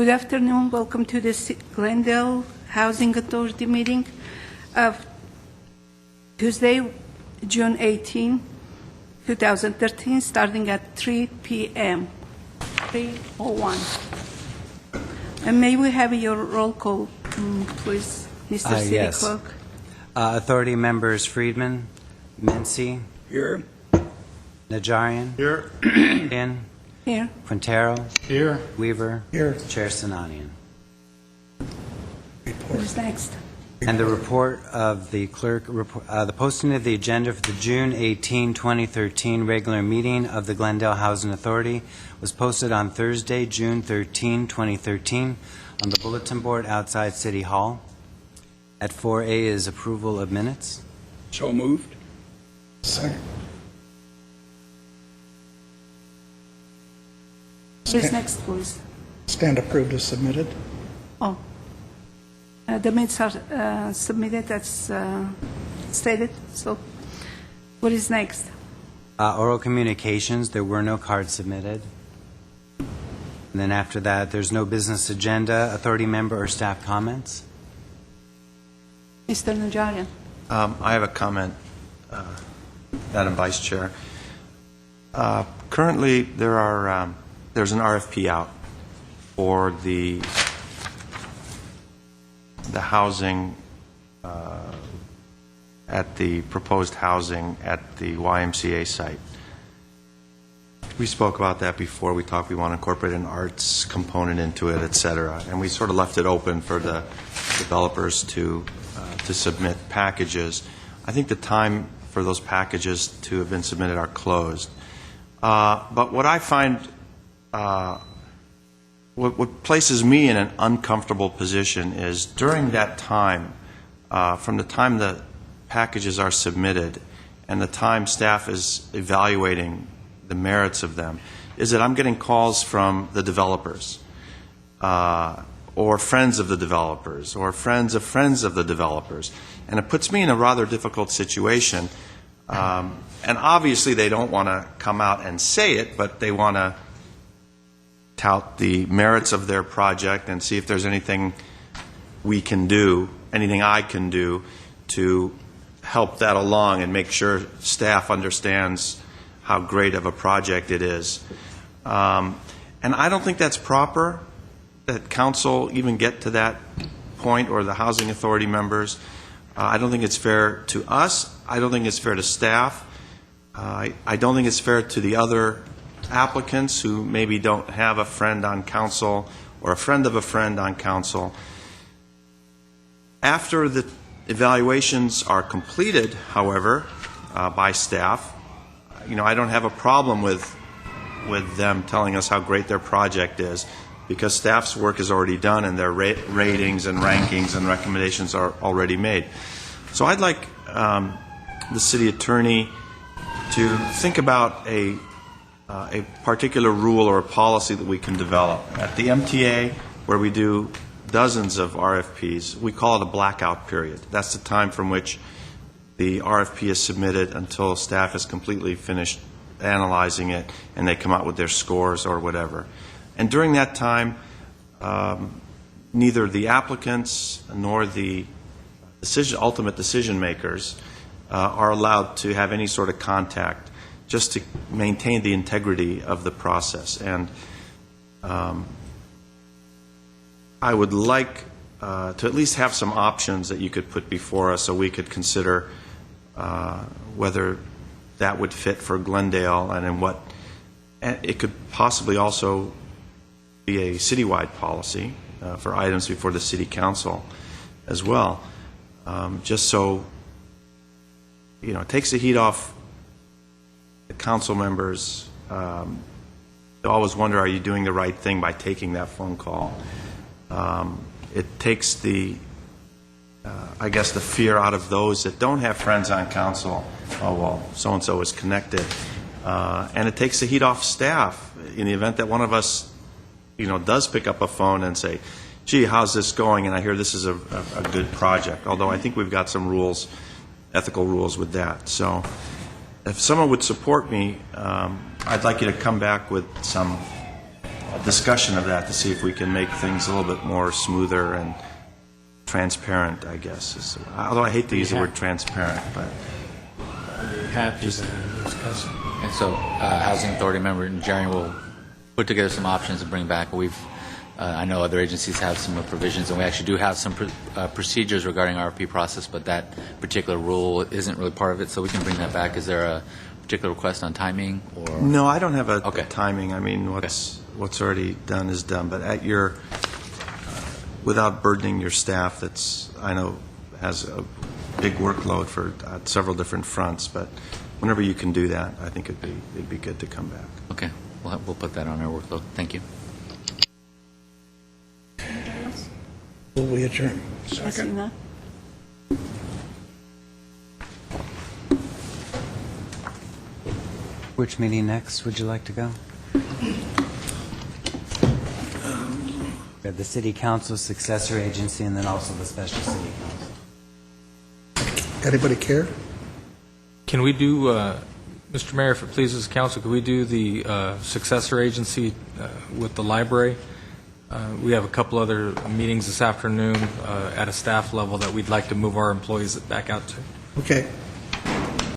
Good afternoon. Welcome to the Glendale Housing Authority meeting of Tuesday, June 18, 2013, starting at 3 p.m. 3:01. And may we have your roll call, please, Mr. City Yes. Clerk? Authority members Friedman, Mincy, Here. Najarian, Here. In, Here. Quintero, Here. Weaver, Here. Chair Sinanian. Who's next? And the report of the clerk, the posting of the agenda for the June 18, 2013 regular meeting of the Glendale Housing Authority was posted on Thursday, June 13, 2013 on the bulletin board outside City Hall. At 4A is approval of minutes. So moved. Second. Who's next, please? Stand approved as submitted. Oh. The minutes are submitted as stated, so what is next? Oral communications, there were no cards submitted. And then after that, there's no business agenda, authority member or staff comments. Mr. Najarian. I have a comment, Madam Vice Chair. Currently, there's an RFP out for the housing at the proposed housing at the YMCA site. We spoke about that before. We talked we want to incorporate an arts component into it, et cetera, and we sort of left it open for the developers to submit packages. I think the time for those packages to have been submitted are closed. But what I find, what places me in an uncomfortable position is during that time, from the time the packages are submitted and the time staff is evaluating the merits of them, is that I'm getting calls from the developers, or friends of the developers, or friends of the developers. And it puts me in a rather difficult situation. And obviously they don't want to come out and say it, but they want to tout the merits of their project and see if there's anything we can do, anything I can do to help that along and make sure staff understands how great of a project it is. And I don't think that's proper, that council even get to that point, or the housing authority members. I don't think it's fair to us. I don't think it's fair to staff. I don't think it's fair to the other applicants who maybe don't have a friend on council or a friend of a friend on council. After the evaluations are completed, however, by staff, I don't have a problem with them telling us how great their project is, because staff's work is already done and their ratings and rankings and recommendations are already made. So I'd like the city attorney to think about a particular rule or a policy that we can develop. At the MTA, where we do dozens of RFPs, we call it a blackout period. That's the time from which the RFP is submitted until staff is completely finished analyzing it and they come out with their scores or whatever. And during that time, neither the applicants nor the ultimate decision makers are allowed to have any sort of contact, just to maintain the integrity of the process. And I would like to at least have some options that you could put before us so we could consider whether that would fit for Glendale, and in what, and it could possibly also be a citywide policy for items before the city council as well, just so it takes the heat off the council members. They always wonder, are you doing the right thing by taking that phone call? It takes the I guess the fear out of those that don't have friends on council. Oh, well, so-and-so is connected. And it takes the heat off staff in the event that one of us does pick up a phone and say, gee, how's this going? And I hear this is a good project, although I think we've got some rules, ethical rules with that. So if someone would support me, I'd like you to come back with some discussion of that to see if we can make things a little bit more smoother and transparent, I guess. Although I hate to use the word transparent, but Happy to discuss it. And so, Housing Authority member Jerry will put together some options and bring back. I know other agencies have some provisions, and we actually do have some procedures regarding RFP process, but that particular rule isn't really part of it, so we can bring that back. Is there a particular request on timing? Or no, I don't have a Okay. timing. I mean, what's already done is done. But at your, without burdening your staff, that's I know has a big workload for several different fronts. But whenever you can do that, I think it'd be good to come back. Okay, we'll put that on our workload. Thank you. Will we adjourn? Messina? Which meeting next would you like to go? We have the City Council, successor agency, and then also the Special City Council. Anybody care? Can we do, Mr. Mayor, if it pleases the council, could we do the successor agency with the library? We have a couple other meetings this afternoon at a staff level that we'd like to move our employees back out to. Okay.